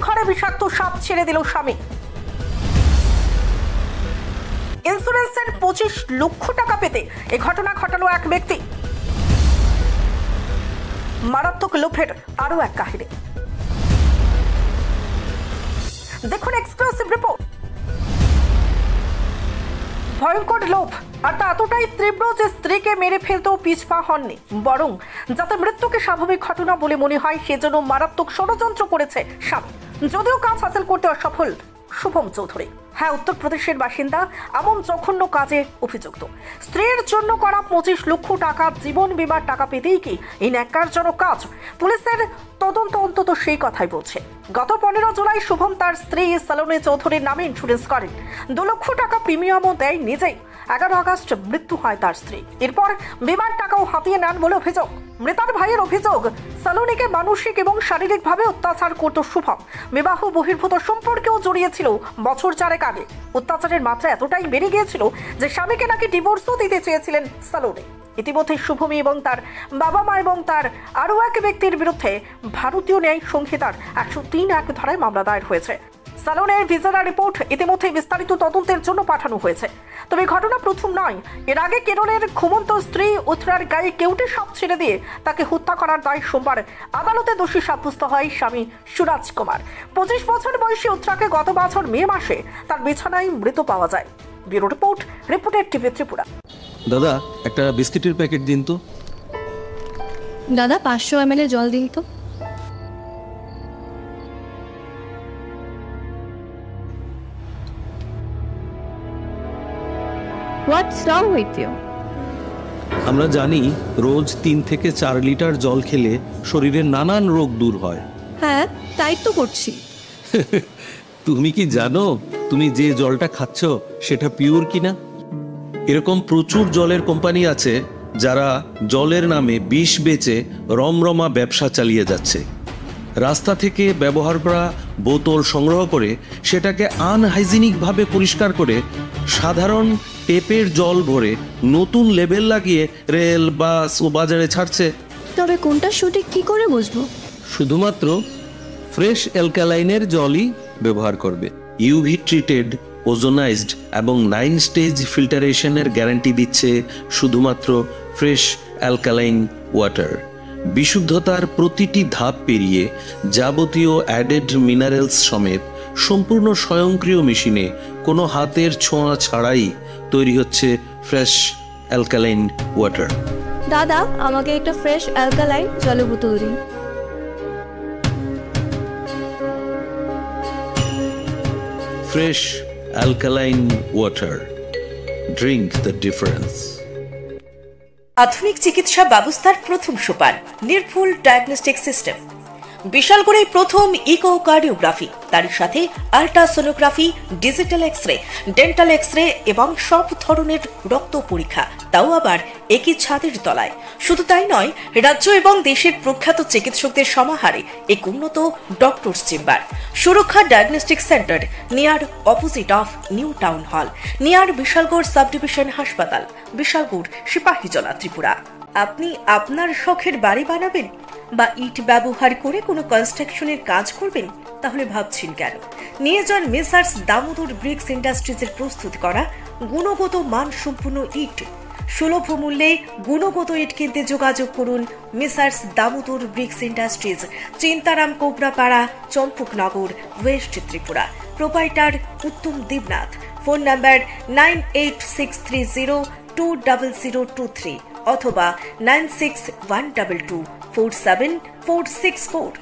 ঘরে বিষাক্ত সাপ ছেড়ে দিল স্বামী। ইন্স্যুরেন্সের 25 লক্ষ টাকা পেতে এই ঘটনা ঘটালো এক ব্যক্তি। মারাত্মক লোভের আরো এক কাহিনী দেখুন এক্সক্লুসিভ রিপোর্ট। ভয়ঙ্কর লোভ, আর তা এতটাই তীব্র যে স্ত্রীকে মেরে ফেলতেও পিছপা হননি, বরং যাতে মৃত্যুকে স্বাভাবিক ঘটনা বলে মনে হয় সেজন্য মারাত্মক ষড়যন্ত্র করেছে স্বামী। যদিও কাজ হাসিল করতে অসফল শুভম চৌধুরী, হ্যাঁ উত্তরপ্রদেশের বাসিন্দা, এমন জঘন্য কাজে অভিযুক্ত। স্ত্রীর জন্য করা 25 লক্ষ টাকা জীবন বীমার টাকা পেতেই কি এই ন্যাক্কারজনক কাজ? পুলিশের তদন্ত অন্তত সেই কথাই বলছে। গত 15 জুলাই শুভম তার স্ত্রী সালোনী চৌধুরীর নামে ইন্স্যুরেন্স করেন। 2 লক্ষ টাকা প্রিমিয়ামও দেয় নিজেই। 11 আগস্ট মৃত্যু হয় তার স্ত্রী। এরপর বিমার টাকাও হাতিয়ে নেন বলে অভিযোগ। মৃতার ভাইয়ের অভিযোগ, সালোনীকে মানসিক এবং শারীরিকভাবে অত্যাচার করত শুভম। বিবাহ বহির্ভূত সম্পর্কেও জড়িয়েছিল বছর 4 আগে। অত্যাচারের মাত্রা এতটাই বেড়ে গিয়েছিল যে স্বামীকে নাকি ডিভোর্সও দিতে চেয়েছিলেন সালোনী। ইতিমধ্যে শুভমী এবং তার বাবা মা এবং তার আরও এক ব্যক্তির বিরুদ্ধে ভারতীয় ন্যায় সংহিতার 103(1) ধারায় মামলা দায়ের হয়েছে। সালোনের ভিজিলার রিপোর্ট ইতিমধ্যে বিস্তারিত তদন্তের জন্য পাঠানো হয়েছে। তবে ঘটনা প্রথম নয়। এর আগে কেরলের ঘুমন্ত স্ত্রী উত্তরার গায়ে কেউটে সাপ ছেড়ে দিয়ে তাকে হত্যা করার দায় সোমবার আদালতে দোষী সাব্যস্ত হয় স্বামী সুরাজ কুমার। 25 বছর বয়সী উত্তরাকে গত বছর মে মাসে তার বিছানায় মৃত পাওয়া যায়। Bureau report, reporter TV Tripura. দাদা একটা বিস্কিটের প্যাকেট দিন তো। দাদা 500 ml জল দিন তো। What's wrong with you? আমরা জানি রোজ 3 থেকে 4 লিটার জল খেলে শরীরের নানান রোগ দূর হয়। হ্যাঁ, তাই তো করছি। তুমি কি জানো তুমি যে জলটা খাচ্ছ সেটা পিওর কিনা? এরকম প্রচুর জলের কোম্পানি আছে যারা জলের নামে বিষ বেচে রমরমা ব্যবসা চালিয়ে যাচ্ছে। রাস্তা থেকে ব্যবহার করা বোতল সংগ্রহ করে সেটাকে আনহাইজিনিকভাবে পরিষ্কার করে সাধারণ টেপের জল ভরে নতুন লেবেল লাগিয়ে রেল বাস ও বাজারে ছাড়ছে। তবে কোনটা সঠিক কি করে বুঝবো? শুধুমাত্র ফ্রেশ অ্যালকালাইনের জলই ব্যবহার করবে। ইউভি ট্রিটেড, ওজোনাইজড এবং 9 স্টেজ ফিল্টারেশনের গ্যারান্টি দিচ্ছে শুধুমাত্র ফ্রেশ অ্যালকালাইন ওয়াটার। বিশুদ্ধতার প্রতিটি ধাপ পেরিয়ে যাবতীয় অ্যাডেড মিনারেলস সমেত সম্পূর্ণ স্বয়ংক্রিয় মেশিনে কোনো হাতের ছোঁয়া ছাড়াই তৈরি হচ্ছে ফ্রেশ অ্যালকালাইন ওয়াটার। দাদা আমাকে একটা ফ্রেশ অ্যালকালাইন জলের বোতল দিন। Fresh alkaline water, drink the difference. আধুনিক চিকিৎসা ব্যবস্থার প্রথম সোপান নির্ভুল ডায়াগনস্টিক সিস্টেম। বিশালগড়ে প্রথম ইকোকার্ডিওগ্রাফি, তার সাথে ultrasonography, digital x-ray, dental x-ray এবং সব ধরনের রক্ত পরীক্ষা, তাও আবার একই ছাদের তলায়। শুধু তাই নয়, রাজ্য এবং দেশের প্রখ্যাত চিকিৎসকদের সমাহারে এক উন্নত ডক্টরস চেম্বার। সুরক্ষা diagnostic centre, near opposite of new town hall, near Bishalgarh sub division হাসপাতাল, বিশালগড়, সিপাহীজলা, ত্রিপুরা। আপনি আপনার শখের বাড়ি বানাবেন বা ইট ব্যবহার করে কোনো কনস্ট্রাকশনের কাজ করবেন? তাহলে ভাবছেন কেন? নিয়ে যান মেসার্স দামোদর ব্রিক্স ইন্ডাস্ট্রিজের প্রস্তুত করা গুণগত মানসম্পন্ন ইট। সুলভ মূল্যে গুণগত ইট কিনতে যোগাযোগ করুন messrs Damodar bricks industries, Chintaram Kobrapara, Champaknagar, west Tripura. Proprietor Uttam Debnath. Phone number 9863020023 অথবা 9612247464।